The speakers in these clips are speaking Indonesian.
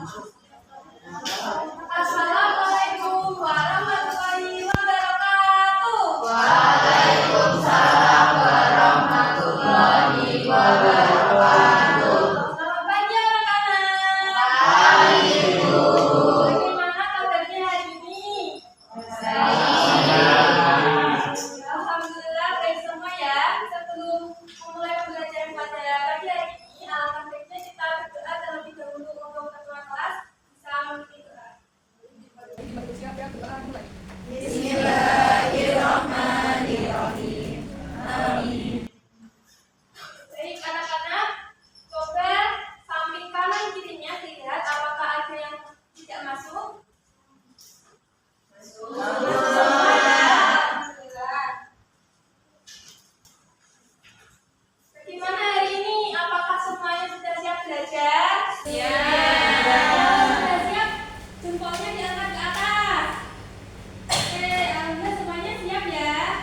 Assalamualaikum warahmatullahi wabarakatuh. Waalaikumsalam warahmatullahi wabarakatuh. Selamat pagi anak-anak. Pagi, Bu. Bagaimana kabarnya hari ini? Alhamdulillah baik semua ya. Sebelum memulai pembelajaran pada pagi hari ini, alangkah baiknya kita berdoa terlebih dahulu untuk ketua kelas bisa memimpin doa. Bismillahirrahmanirrahim. Amin. Baik anak-anak, coba samping kanan kirinya dilihat apakah ada yang tidak masuk. Alhamdulillah. Bagaimana hari ini? Apakah semuanya sudah siap belajar? Sudah siap? Jempolnya diangkat ke atas. Oke, alhamdulillah semuanya siap ya?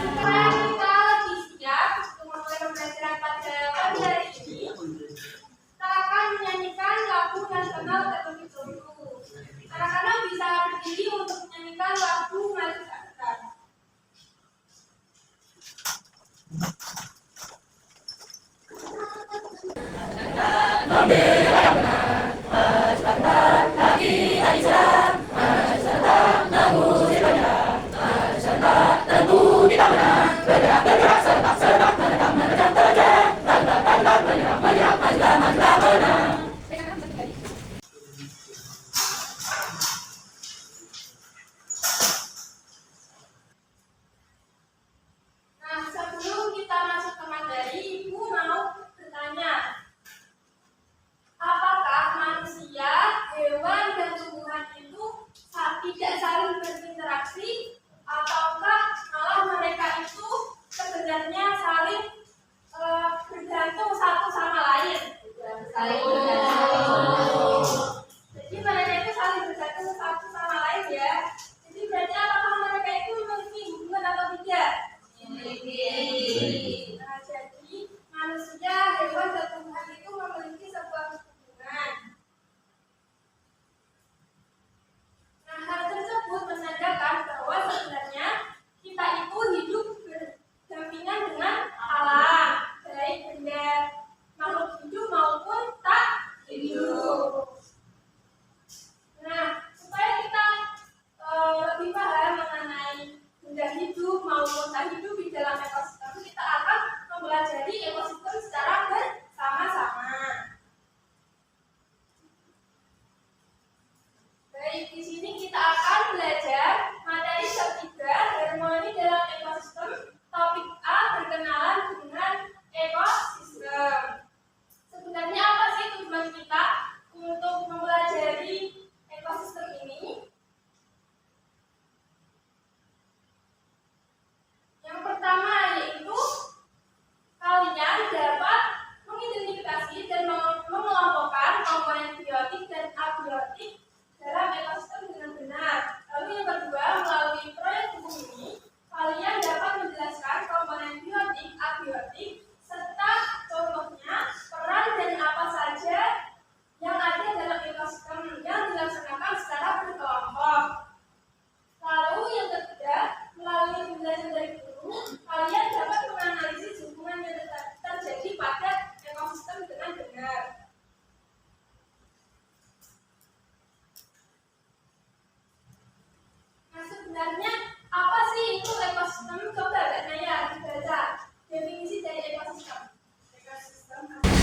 Sekarang kita lebih siap untuk memulai pembelajaran pada pagi hari ini. Kita akan menyanyikan lagu nasional terlebih dahulu. Anak-anak bisa berdiri untuk menyanyikan lagu Maju Sabar. Nah, sebelum kita masuk ke materi, Ibu mau bertanya, apakah manusia, hewan, dan tumbuhan itu tidak saling berinteraksi, ataukah malah mereka itu sebenarnya saling bergantung satu sama lain? Saling bergantung. Jadi mereka itu saling bergantung satu sama lain ya. Jadi berarti apakah mereka itu memiliki hubungan atau tidak? Nah, jadi manusia, hewan, dan tumbuhan itu memiliki sebuah hubungan. Nah, hal tersebut menandakan bahwa sebenarnya kita itu hidup berdampingan dengan alam, baik benda makhluk hidup maupun tak hidup. Nah, supaya kita lebih paham mengenai benda hidup maupun tak hidup di dalam ekosistem, kita akan mempelajari ekosistem secara bersama-sama. Baik, di sini kita akan belajar materi ketiga, harmoni dalam ekosistem. Topik A berkenalan dengan ekosistem. Sebenarnya apa sih tujuan kita untuk mempelajari ekosistem ini? Yang pertama yaitu kalian dapat mengidentifikasi dan mengelompokkan komponen biotik dan abiotik dalam ekosistem dengan benar. Lalu yang kedua, melalui proyek buku ini, kalian dapat menjelaskan komponen biotik, abiotik, serta contohnya, peran dan apa saja yang ada dalam ekosistem yang dilaksanakan secara berkelompok. Lalu yang ketiga, melalui penjelasan dari guru, kalian dapat menganalisis hubungan yang terjadi pada ekosistem dengan benar. Nah, sebenarnya apa sih itu ekosistem? Coba Mbak Naya dibaca definisi dari ekosistem.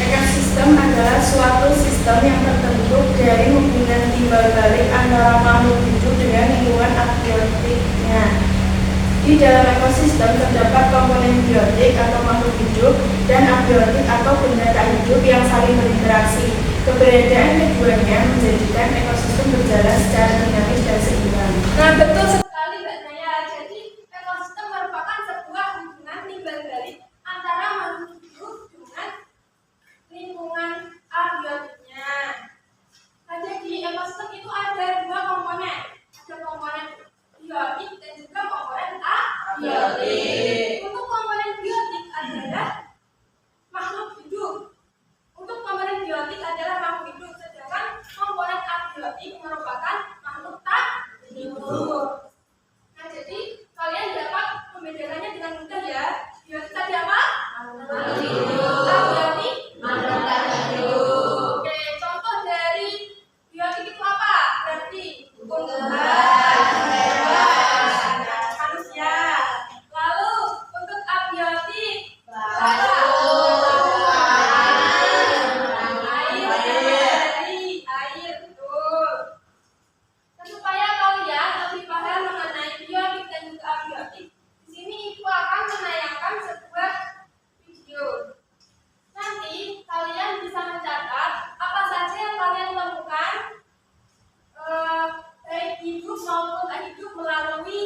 Ekosistem adalah suatu sistem yang terbentuk dari hubungan timbal balik antara makhluk hidup dengan lingkungan abiotiknya. Di dalam ekosistem terdapat komponen biotik atau makhluk hidup dan abiotik atau benda tak hidup yang saling berinteraksi. Keberadaan keduanya menjadikan ekosistem berjalan secara dinamis dan seimbang. Nah, betul sekali Mbak Naya. Jadi ekosistem merupakan sebuah hubungan timbal balik antara makhluk hidup dengan lingkungan abiotiknya. Nah, jadi ekosistem itu ada dua komponen. Ada komponen biotik dan juga komponen abiotik. Untuk komponen biotik adalah makhluk hidup. Untuk komponen biotik adalah makhluk hidup, sedangkan komponen merupakan makhluk tak hidup. Nah, jadi kalian dapat membedakannya dengan mudah ya. Biotik tadi apa? Abiotik. Oke, contoh dari biotik itu apa? Berarti manusia. Lalu untuk abiotik air, betul. Nah, supaya kalian lebih paham mengenai biotik dan juga abiotik, di sini Ibu akan menayangkan sebuah video. Nanti kalian bisa mencatat apa saja yang kalian temukan baik hidup maupun tak hidup melalui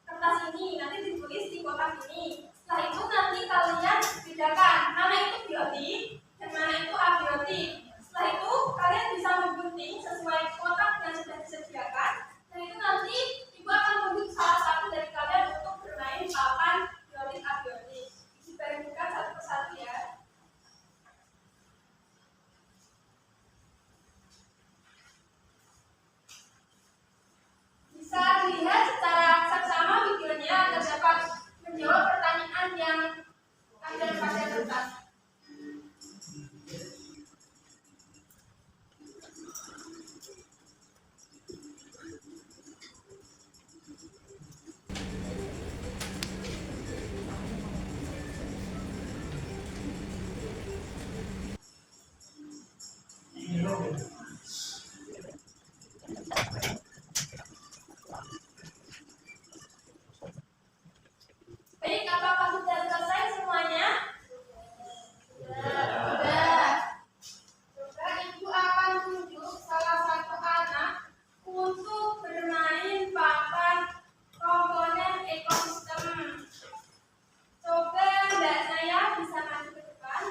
kertas ini. Nanti ditulis di kotak ini. Setelah itu nanti kalian bedakan mana itu biotik dan mana itu abiotik. Setelah itu kalian bisa menggunting sesuai kotak yang sudah disediakan. Dan itu nanti Ibu akan menunjuk salah satu dari kalian untuk bermain papan biotik abiotik. Dibagikan satu persatu ya. Bisa dilihat secara seksama videonya agar dapat menjawab pertanyaan yang ada pada kertas. Baik, apakah sudah selesai semuanya? Sudah. Coba Ibu akan tunjuk salah satu anak untuk bermain papan komponen ekosistem. Coba Mbak Naya bisa maju ke depan.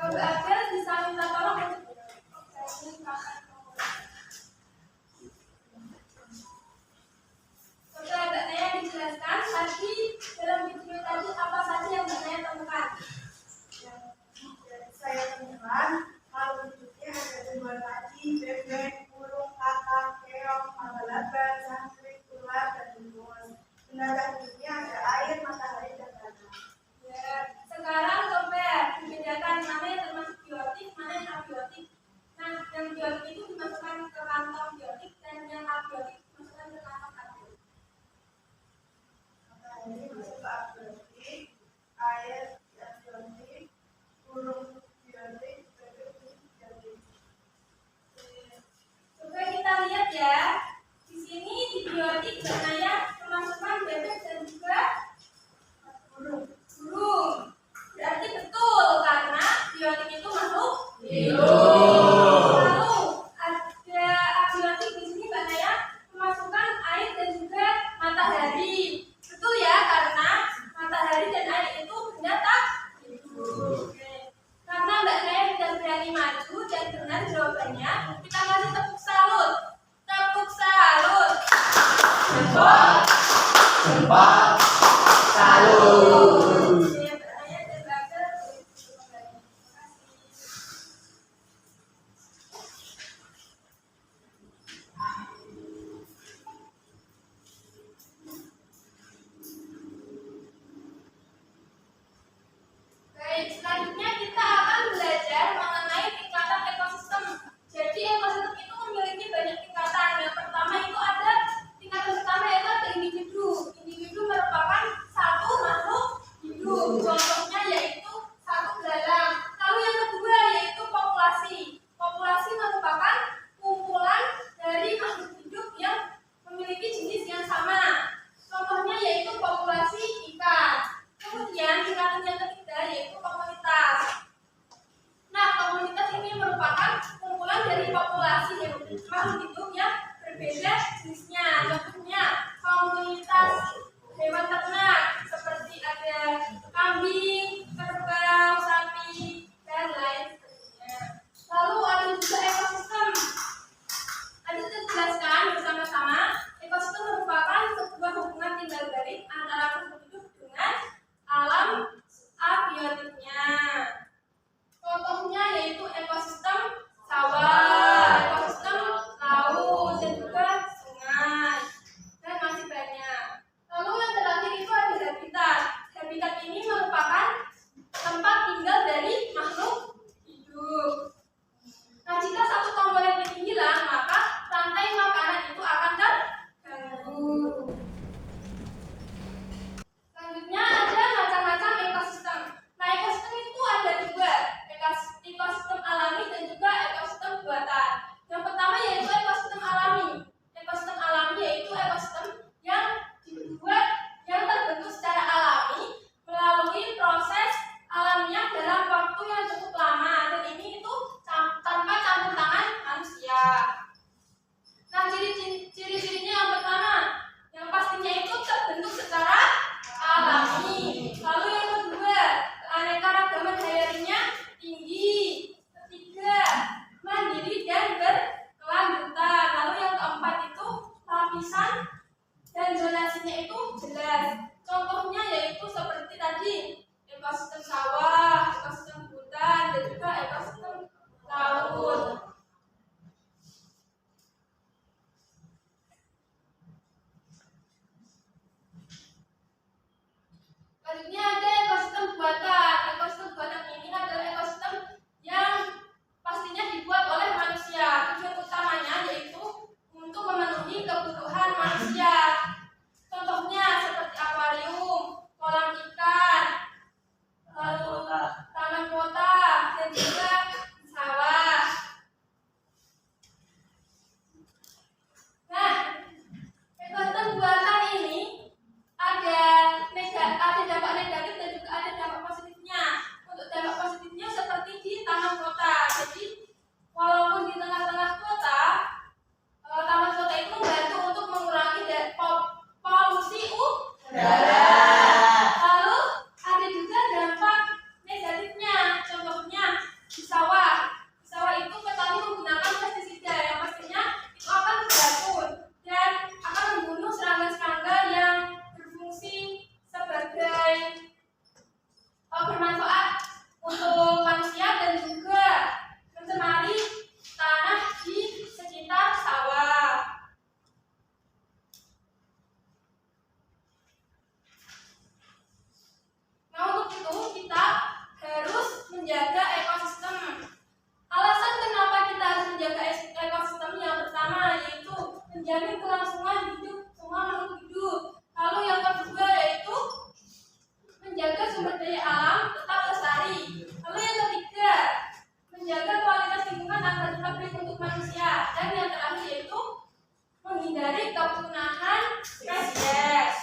Mbak Abel bisa minta tolong untuk bermain papan komponen. Coba Mbak Naya dijelaskan tadi dalam video tadi apa saja yang Mbak Naya temukan. Yang saya temukan kalau bentuknya ada dua tadi, bebek, burung, kakak, keong, laba-laba, jangkrik, ular, dan tikus. Benda hidupnya ada air, matahari, dan tanah. Ya, sekarang coba dibedakan mana yang termasuk biotik, mana yang abiotik. Nah, yang biotik itu dimasukkan ke kantong biotik dan yang abiotik dimasukkan ke kantong abiotik. Matahari masuk ke abiotik, air abiotik, burung biotik, bebek biotik. Coba kita lihat ya. Di sini di biotik Mbak Naya memasukkan bebek dan juga Burung. burung. Berarti betul karena biotik itu makhluk Hidup. Lalu ada abiotik di sini Mbak Naya memasukkan air dan juga matahari. Betul ya karena matahari dan air itu benda tak hidup. Oke. Karena Mbak Naya tidak berani maju dan benar jawabannya, kita kasih tepuk salut. Tepuk salut. Jempol. Salut. Oke, Mbak Naya dan Mbak Abel boleh duduk kembali. Terima kasih. Baik, selanjutnya kita akan belajar mengenai tingkatan ekosistem. Jadi ekosistem itu memiliki banyak tingkatan. Yang pertama itu ada tingkatan pertama yaitu ada individu. Individu merupakan satu makhluk walaupun di tengah-tengah kota, taman kota itu membantu untuk mengurangi polusi udara. Lalu ada juga dampak negatifnya, contohnya di sawah. Di sawah itu petani menggunakan pestisida yang pastinya itu akan beracun dan akan membunuh serangga-serangga yang berfungsi sebagai bermanfaat untuk manusia dan juga mencemari tanah di sekitar sawah. Nah, untuk itu kita harus menjaga ekosistem. Alasan kenapa kita harus menjaga ekosistem yang pertama yaitu menjamin kelangsungan hidup semua makhluk hidup. Lalu yang kedua yaitu menjaga sumber daya alam tetap lestari. Lalu yang ketiga, menjaga kualitas lingkungan agar tetap baik untuk manusia. Dan yang terakhir yaitu menghindari kepunahan spesies.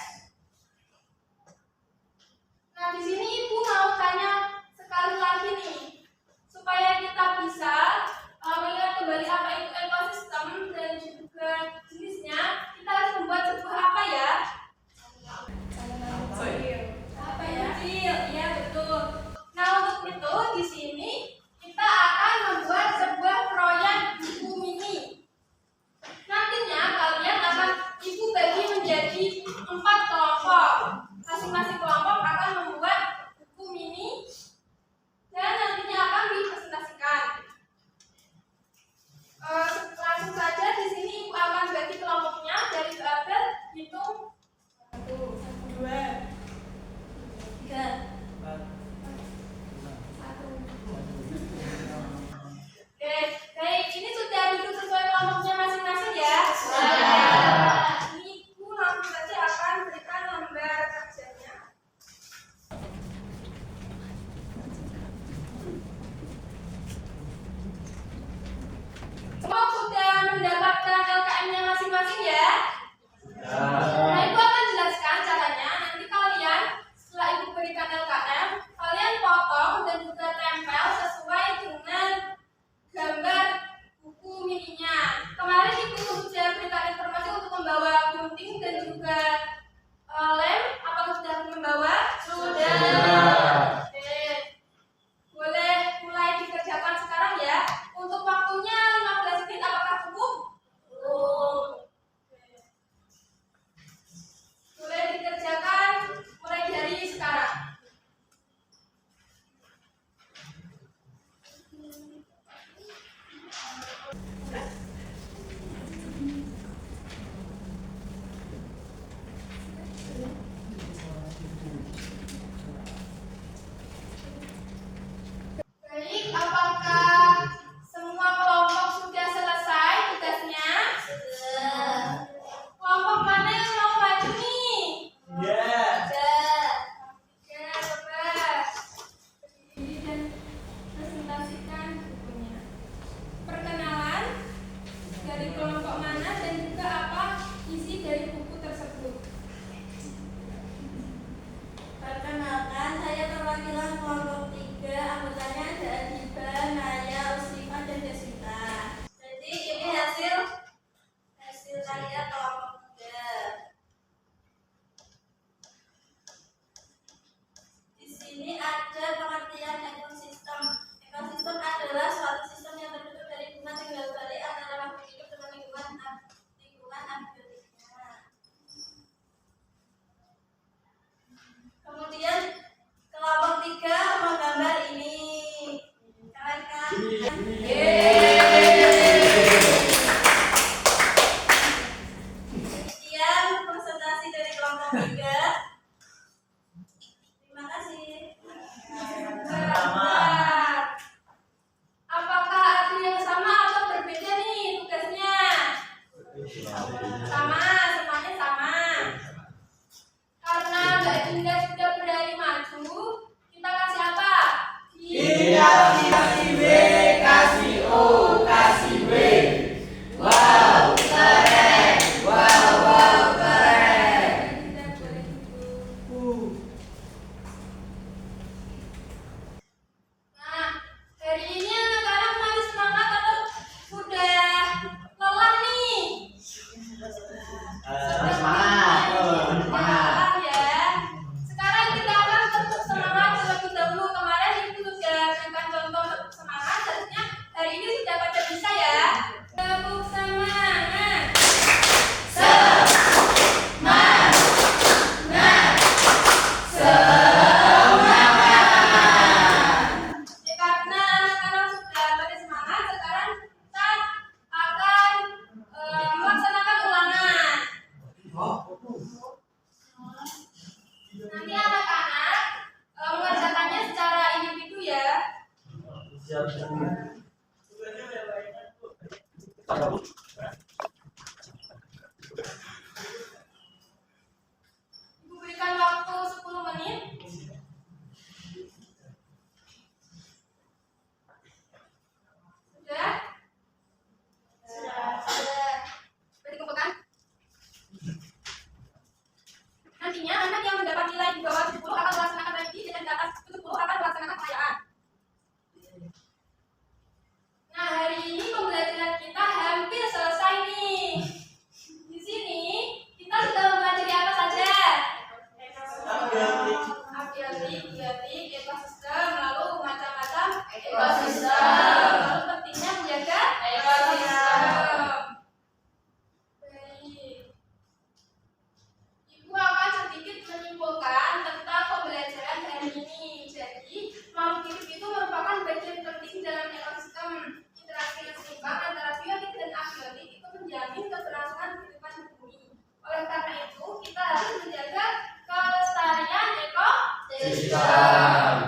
Nah, di sini Ibu mau tanya sekali lagi nih, supaya kita bisa mengingat kembali apa itu ekosistem dan juga jenisnya, kita harus membuat sebuah apa ya? Apa ya? Iya betul. Nah, untuk itu di sini kita akan membuat sebuah proyek buku Ibu berikan waktu 10 menit. Sudah? Sudah. Berarti kumpulkan. Nantinya anak yang mendapat nilai di bawah 10 akan melaksanakan revisi dan di atas 10 akan melaksanakan perayaan. Nah, hari ini pembelajaran kita hampir selesai nih. Di sini kita sudah mempelajari apa saja? Abiotik, biotik, ekosistem, lalu macam-macam ekosistem. Lalu pentingnya menjaga ekosistem. Baik. Ibu akan sedikit menyimpulkan tentang pembelajaran hari ini. Jadi, makhluk hidup itu merupakan bagian penting dalam ekosistem. Interaksi yang seimbang antara biotik dan abiotik itu menjamin keberlangsungan kehidupan di bumi. Oleh karena itu, kita harus menjaga kelestarian ekosistem.